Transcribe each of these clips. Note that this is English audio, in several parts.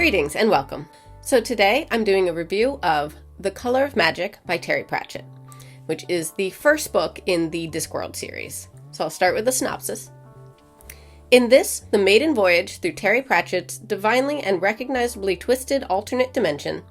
Greetings and welcome. So today I'm doing a review of The Color of Magic by Terry Pratchett, which is the first book in the Discworld series. So I'll start with the synopsis. In this, the maiden voyage through Terry Pratchett's divinely and recognizably twisted alternate dimension,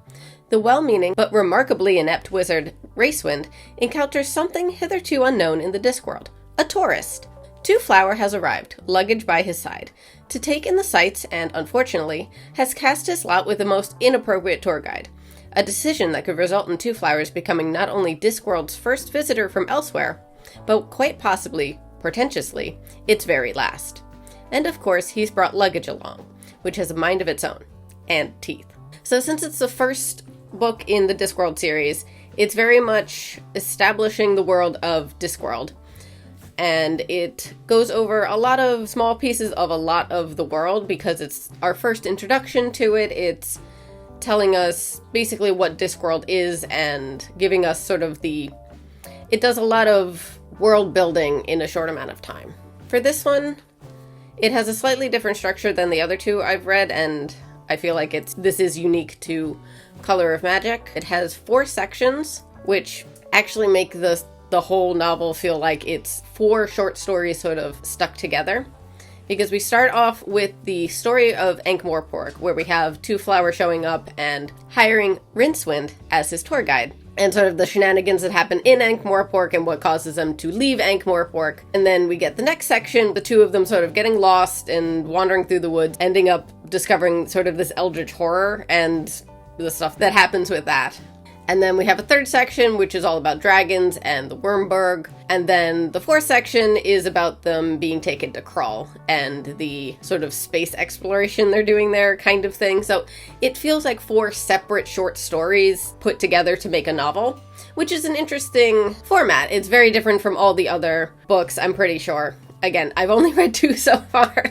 the well-meaning but remarkably inept wizard Rincewind encounters something hitherto unknown in the Discworld, a tourist. Twoflower has arrived, luggage by his side, to take in the sights and, unfortunately, has cast his lot with the most inappropriate tour guide, a decision that could result in Twoflower's becoming not only Discworld's first visitor from elsewhere, but quite possibly, portentously, its very last. And of course, he's brought luggage along, which has a mind of its own, and teeth. So since it's the first book in the Discworld series, it's very much establishing the world of Discworld. And it goes over a lot of small pieces of a lot of the world because it's our first introduction to it. It's telling us basically what Discworld is and giving us sort of it does a lot of world building in a short amount of time. For this one, it has a slightly different structure than the other two I've read, and I feel like this is unique to Color of Magic. It has 4 sections, which actually make the whole novel feel like it's 4 short stories sort of stuck together. Because we start off with the story of ankh-morpork, where we have Twoflower showing up and hiring Rincewind as his tour guide, and sort of the shenanigans that happen in ankh-morpork and what causes them to leave ankh-morpork. And then we get the next section, the two of them sort of getting lost and wandering through the woods, ending up discovering sort of this eldritch horror and the stuff that happens with that. And then we have a 3rd section, which is all about dragons and the Wormburg. And then the 4th section is about them being taken to Krull and the sort of space exploration they're doing there kind of thing. So it feels like 4 separate short stories put together to make a novel, which is an interesting format. It's very different from all the other books, I'm pretty sure. Again, I've only read 2 so far,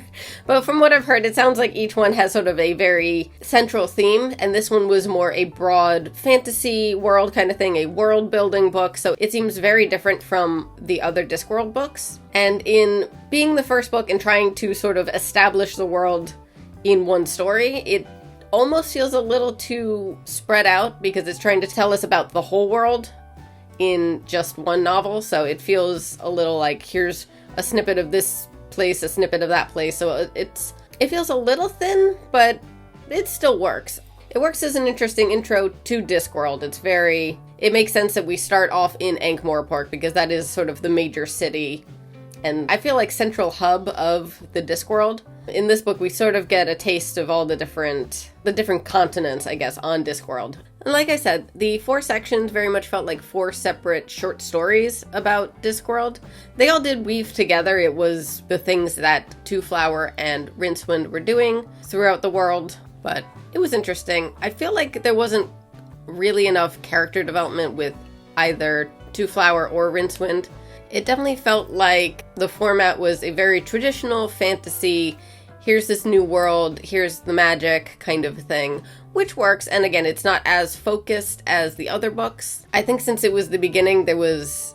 but from what I've heard, it sounds like each one has sort of a very central theme, and this one was more a broad fantasy world kind of thing, a world-building book, so it seems very different from the other Discworld books. And in being the first book and trying to sort of establish the world in one story, it almost feels a little too spread out because it's trying to tell us about the whole world in just one novel, so it feels a little like here's a snippet of this place, a snippet of that place. So it feels a little thin, but it still works. It works as an interesting intro to Discworld. It makes sense that we start off in ankh-morpork because that is sort of the major city and I feel like central hub of the Discworld. In this book, we sort of get a taste of all the different continents, I guess, on Discworld. And like I said, the 4 sections very much felt like 4 separate short stories about Discworld. They all did weave together. It was the things that Twoflower and Rincewind were doing throughout the world, but it was interesting. I feel like there wasn't really enough character development with either Twoflower or Rincewind. It definitely felt like the format was a very traditional fantasy, here's this new world, here's the magic kind of thing, which works. And again, it's not as focused as the other books. I think since it was the beginning,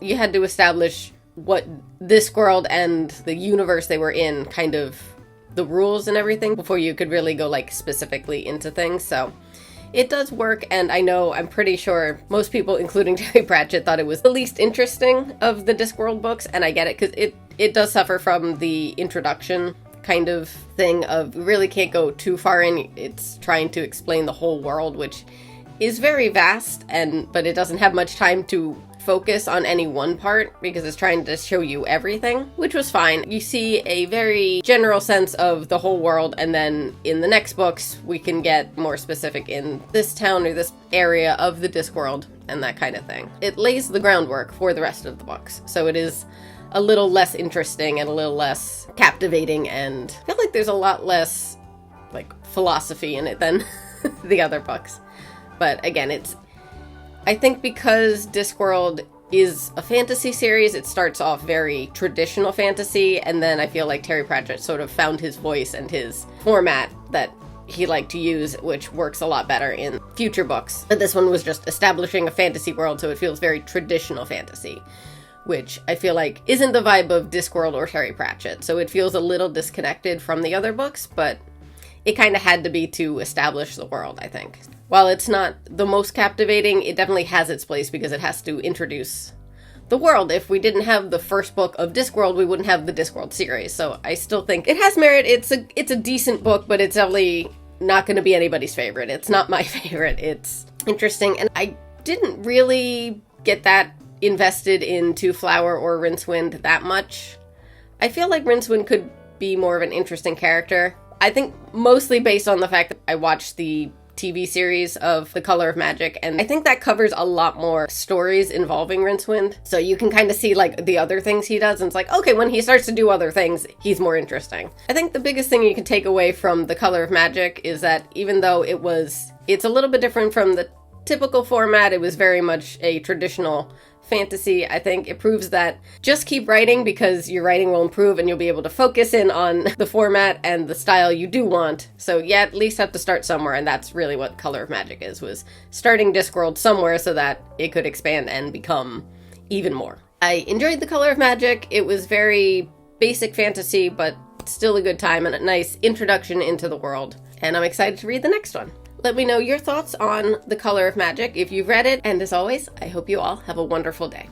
you had to establish what Discworld and the universe they were in, kind of the rules and everything, before you could really go like specifically into things. So it does work, and I'm pretty sure most people, including Terry Pratchett, thought it was the least interesting of the Discworld books, and I get it, because it does suffer from the introduction kind of thing of really can't go too far in. It's trying to explain the whole world, which is very vast, but it doesn't have much time to focus on any one part because it's trying to show you everything, which was fine. You see a very general sense of the whole world, and then in the next books we can get more specific in this town or this area of the Discworld and that kind of thing. It lays the groundwork for the rest of the books, so it is a little less interesting and a little less captivating, and I feel like there's a lot less like philosophy in it than the other books. But again, I think because Discworld is a fantasy series, it starts off very traditional fantasy, and then I feel like Terry Pratchett sort of found his voice and his format that he liked to use, which works a lot better in future books. But this one was just establishing a fantasy world, so it feels very traditional fantasy, which I feel like isn't the vibe of Discworld or Terry Pratchett, so it feels a little disconnected from the other books, but it kind of had to be to establish the world, I think. While it's not the most captivating, it definitely has its place because it has to introduce the world. If we didn't have the first book of Discworld, we wouldn't have the Discworld series. So I still think it has merit. It's a decent book, but it's definitely not going to be anybody's favorite. It's not my favorite. It's interesting, and I didn't really get that invested in Twoflower or Rincewind that much. I feel like Rincewind could be more of an interesting character. I think mostly based on the fact that I watched the TV series of The Color of Magic, and I think that covers a lot more stories involving Rincewind. So you can kind of see like the other things he does, and it's like, okay, when he starts to do other things, he's more interesting. I think the biggest thing you can take away from The Color of Magic is that even though it's a little bit different from the typical format, it was very much a traditional fantasy. I think it proves that just keep writing, because your writing will improve and you'll be able to focus in on the format and the style you do want. So yeah, at least have to start somewhere, and that's really what Color of Magic was starting Discworld somewhere so that it could expand and become even more. I enjoyed The Color of Magic. It was very basic fantasy, but still a good time and a nice introduction into the world. And I'm excited to read the next one. Let me know your thoughts on The Color of Magic if you've read it, and as always, I hope you all have a wonderful day.